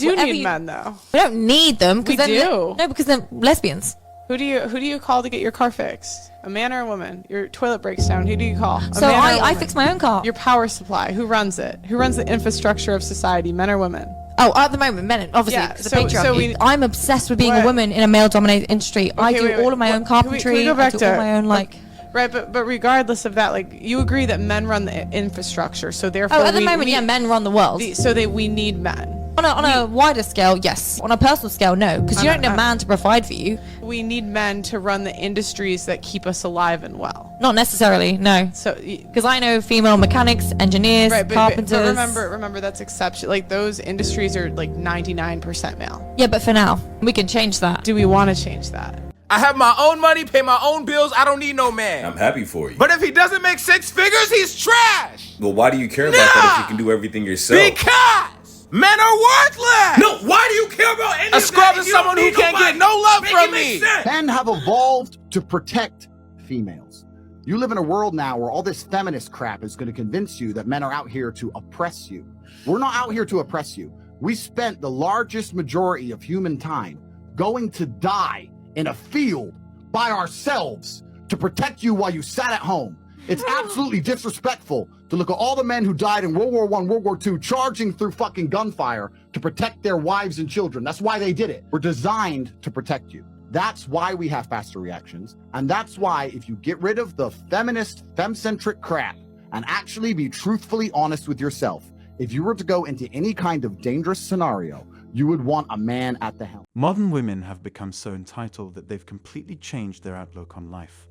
yourself. We do Whatever need men, though. We don't need them. We do. No, because they're lesbians. Who do you call to get your car fixed? A man or a woman? Your toilet breaks down. Who do you call? So I fix my own car. Your power supply. Who runs it? Who runs the infrastructure of society? Men or women? Oh, at the moment, men, obviously, Yeah, because so- of patriarchy. so we- I'm obsessed with being What? a woman in a male-dominated industry. I do all of my own carpentry. Can we go back I do all my own, like... Right, but regardless of that, like, you agree that men run the infrastructure, so therefore Oh, at the moment, yeah, men run the world. we need men. On a wider scale, yes. On a personal scale, no, because you don't need a man to provide for you. We need men to run the industries that keep us alive and well. Not necessarily, no. So, Because I know female mechanics, engineers, right, carpenters. but remember that's exception. Like, those industries are like 99% male. Yeah, but for now, we can change that. Do we want to change that? I have my own money, pay my own bills. I don't need no man. I'm happy for you. But if he doesn't make 6 figures, he's trash. Well, why do you care about that if you can do everything yourself? Because men are worthless. No, why do you care about any A of scrub that? is You don't someone who need can't nobody. get no love Make from it make me. sense. Men have evolved to protect females. You live in a world now where all this feminist crap is going to convince you that men are out here to oppress you. We're not out here to oppress you. We spent the largest majority of human time going to die in a field by ourselves to protect you while you sat at home. It's absolutely disrespectful to look at all the men who died in World War I, World War II, charging through fucking gunfire to protect their wives and children. That's why they did it. We're designed to protect you. That's why we have faster reactions. And that's why if you get rid of the feminist, fem-centric crap and actually be truthfully honest with yourself, if you were to go into any kind of dangerous scenario, you would want a man at the helm. Modern women have become so entitled that they've completely changed their outlook on life.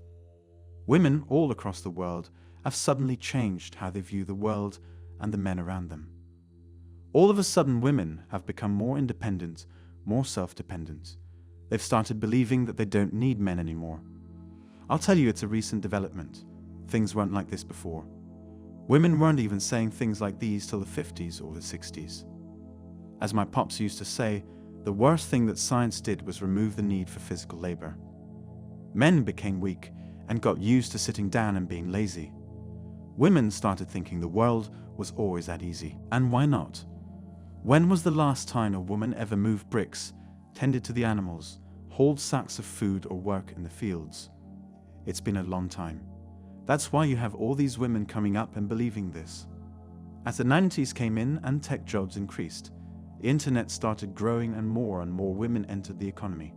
Women all across the world have suddenly changed how they view the world and the men around them. All of a sudden, women have become more independent, more self-dependent. They've started believing that they don't need men anymore. I'll tell you, it's a recent development. Things weren't like this before. Women weren't even saying things like these till the 50s or the 60s. As my pops used to say, the worst thing that science did was remove the need for physical labor. Men became weak and got used to sitting down and being lazy. Women started thinking the world was always that easy. And why not? When was the last time a woman ever moved bricks, tended to the animals, hauled sacks of food, or worked in the fields? It's been a long time. That's why you have all these women coming up and believing this. As the 90s came in and tech jobs increased, the internet started growing and more women entered the economy.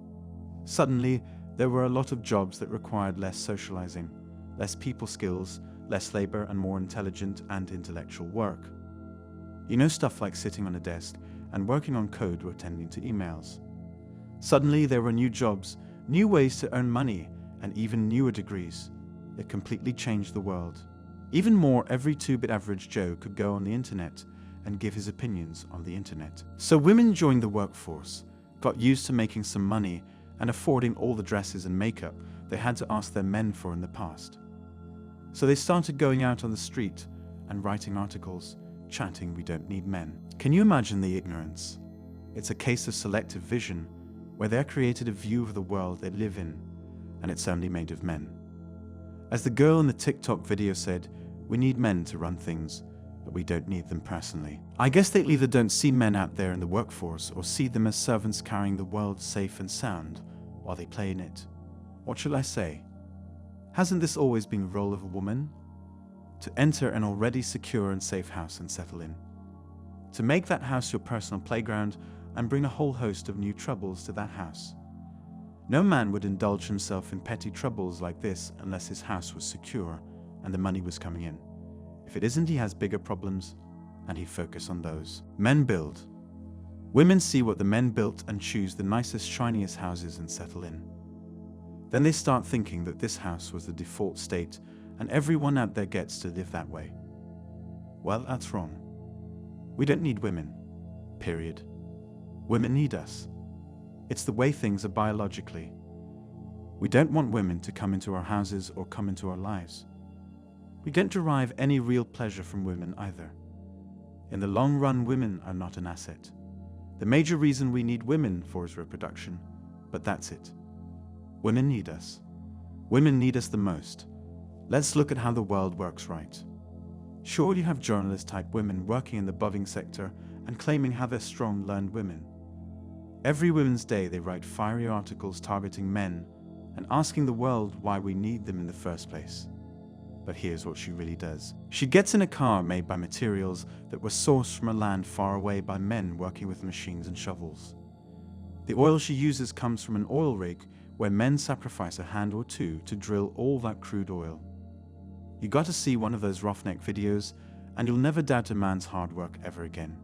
Suddenly, there were a lot of jobs that required less socializing, less people skills, less labor, and more intelligent and intellectual work. You know, stuff like sitting on a desk and working on code or attending to emails. Suddenly, there were new jobs, new ways to earn money, and even newer degrees. It completely changed the world. Even more, every 2-bit average Joe could go on the internet and give his opinions on the internet. So women joined the workforce, got used to making some money and affording all the dresses and makeup they had to ask their men for in the past. So they started going out on the street and writing articles, chanting, "We don't need men." Can you imagine the ignorance? It's a case of selective vision, where they're created a view of the world they live in, and it's only made of men. As the girl in the TikTok video said, we need men to run things, but we don't need them personally. I guess they either don't see men out there in the workforce or see them as servants carrying the world safe and sound while they play in it. What shall I say? Hasn't this always been the role of a woman? To enter an already secure and safe house and settle in. To make that house your personal playground and bring a whole host of new troubles to that house. No man would indulge himself in petty troubles like this unless his house was secure and the money was coming in. If it isn't, he has bigger problems, and he'd focus on those. Men build. Women see what the men built and choose the nicest, shiniest houses and settle in. Then they start thinking that this house was the default state and everyone out there gets to live that way. Well, that's wrong. We don't need women. Period. Women need us. It's the way things are biologically. We don't want women to come into our houses or come into our lives. We don't derive any real pleasure from women either. In the long run, women are not an asset. The major reason we need women for is reproduction, but that's it. Women need us. Women need us the most. Let's look at how the world works right. Sure, you have journalist-type women working in the buzzing sector and claiming how they're strong, learned women. Every Women's Day, they write fiery articles targeting men and asking the world why we need them in the first place. But here's what she really does. She gets in a car made by materials that were sourced from a land far away by men working with machines and shovels. The oil she uses comes from an oil rig where men sacrifice a hand or two to drill all that crude oil. You got to see one of those roughneck videos and you'll never doubt a man's hard work ever again.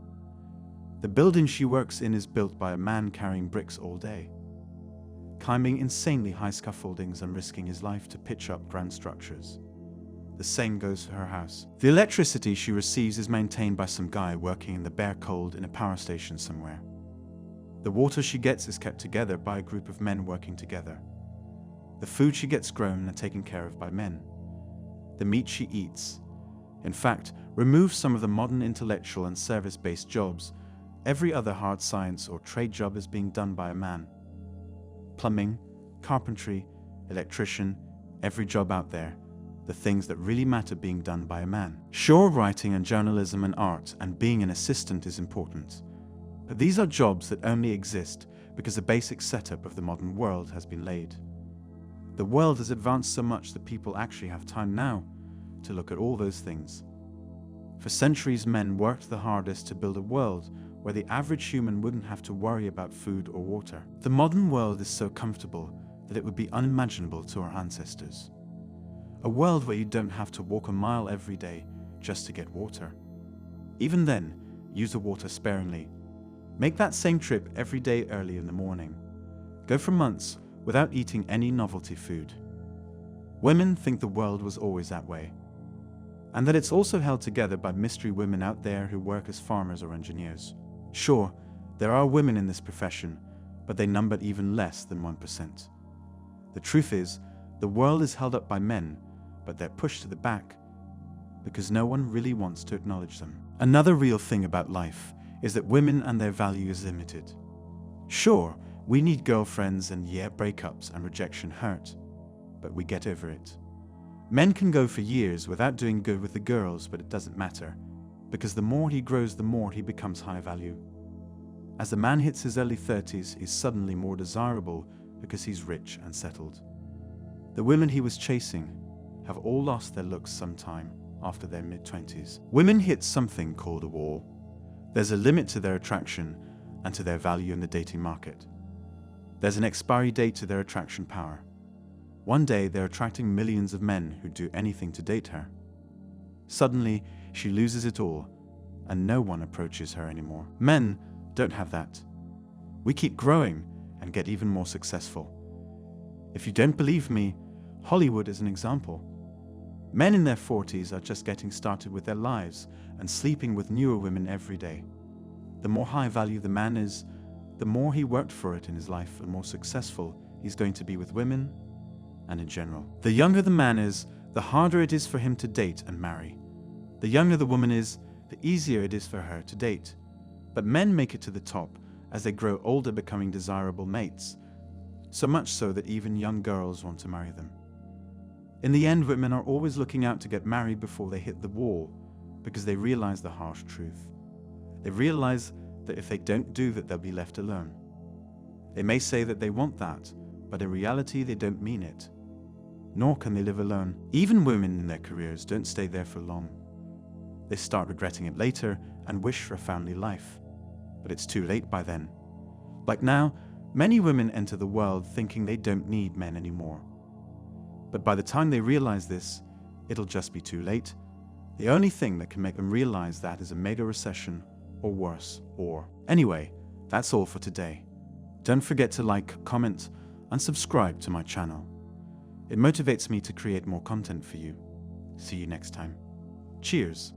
The building she works in is built by a man carrying bricks all day, climbing insanely high scaffoldings and risking his life to pitch up grand structures. The same goes for her house. The electricity she receives is maintained by some guy working in the bare cold in a power station somewhere. The water she gets is kept together by a group of men working together. The food she gets grown and taken care of by men. The meat she eats. In fact, remove some of the modern intellectual and service-based jobs, every other hard science or trade job is being done by a man. Plumbing, carpentry, electrician, every job out there. The things that really matter being done by a man. Sure, writing and journalism and art and being an assistant is important, but these are jobs that only exist because the basic setup of the modern world has been laid. The world has advanced so much that people actually have time now to look at all those things. For centuries, men worked the hardest to build a world where the average human wouldn't have to worry about food or water. The modern world is so comfortable that it would be unimaginable to our ancestors. A world where you don't have to walk a mile every day just to get water. Even then, use the water sparingly. Make that same trip every day early in the morning. Go for months without eating any novelty food. Women think the world was always that way, and that it's also held together by mystery women out there who work as farmers or engineers. Sure, there are women in this profession, but they number even less than 1%. The truth is, the world is held up by men, but they're pushed to the back because no one really wants to acknowledge them. Another real thing about life is that women and their value is limited. Sure, we need girlfriends and breakups and rejection hurt, but we get over it. Men can go for years without doing good with the girls, but it doesn't matter, because the more he grows, the more he becomes high value. As the man hits his early 30s, he's suddenly more desirable because he's rich and settled. The women he was chasing have all lost their looks sometime after their mid-20s. Women hit something called a wall. There's a limit to their attraction and to their value in the dating market. There's an expiry date to their attraction power. One day they're attracting millions of men who'd do anything to date her. Suddenly, she loses it all, and no one approaches her anymore. Men don't have that. We keep growing and get even more successful. If you don't believe me, Hollywood is an example. Men in their 40s are just getting started with their lives and sleeping with newer women every day. The more high value the man is, the more he worked for it in his life and more successful he's going to be with women and in general. The younger the man is, the harder it is for him to date and marry. The younger the woman is, the easier it is for her to date. But men make it to the top as they grow older, becoming desirable mates, so much so that even young girls want to marry them. In the end, women are always looking out to get married before they hit the wall, because they realize the harsh truth. They realize that if they don't do that, they'll be left alone. They may say that they want that, but in reality they don't mean it. Nor can they live alone. Even women in their careers don't stay there for long. They start regretting it later and wish for a family life. But it's too late by then. Like now, many women enter the world thinking they don't need men anymore. But by the time they realize this, it'll just be too late. The only thing that can make them realize that is a mega recession, or worse, or... Anyway, that's all for today. Don't forget to like, comment, and subscribe to my channel. It motivates me to create more content for you. See you next time. Cheers.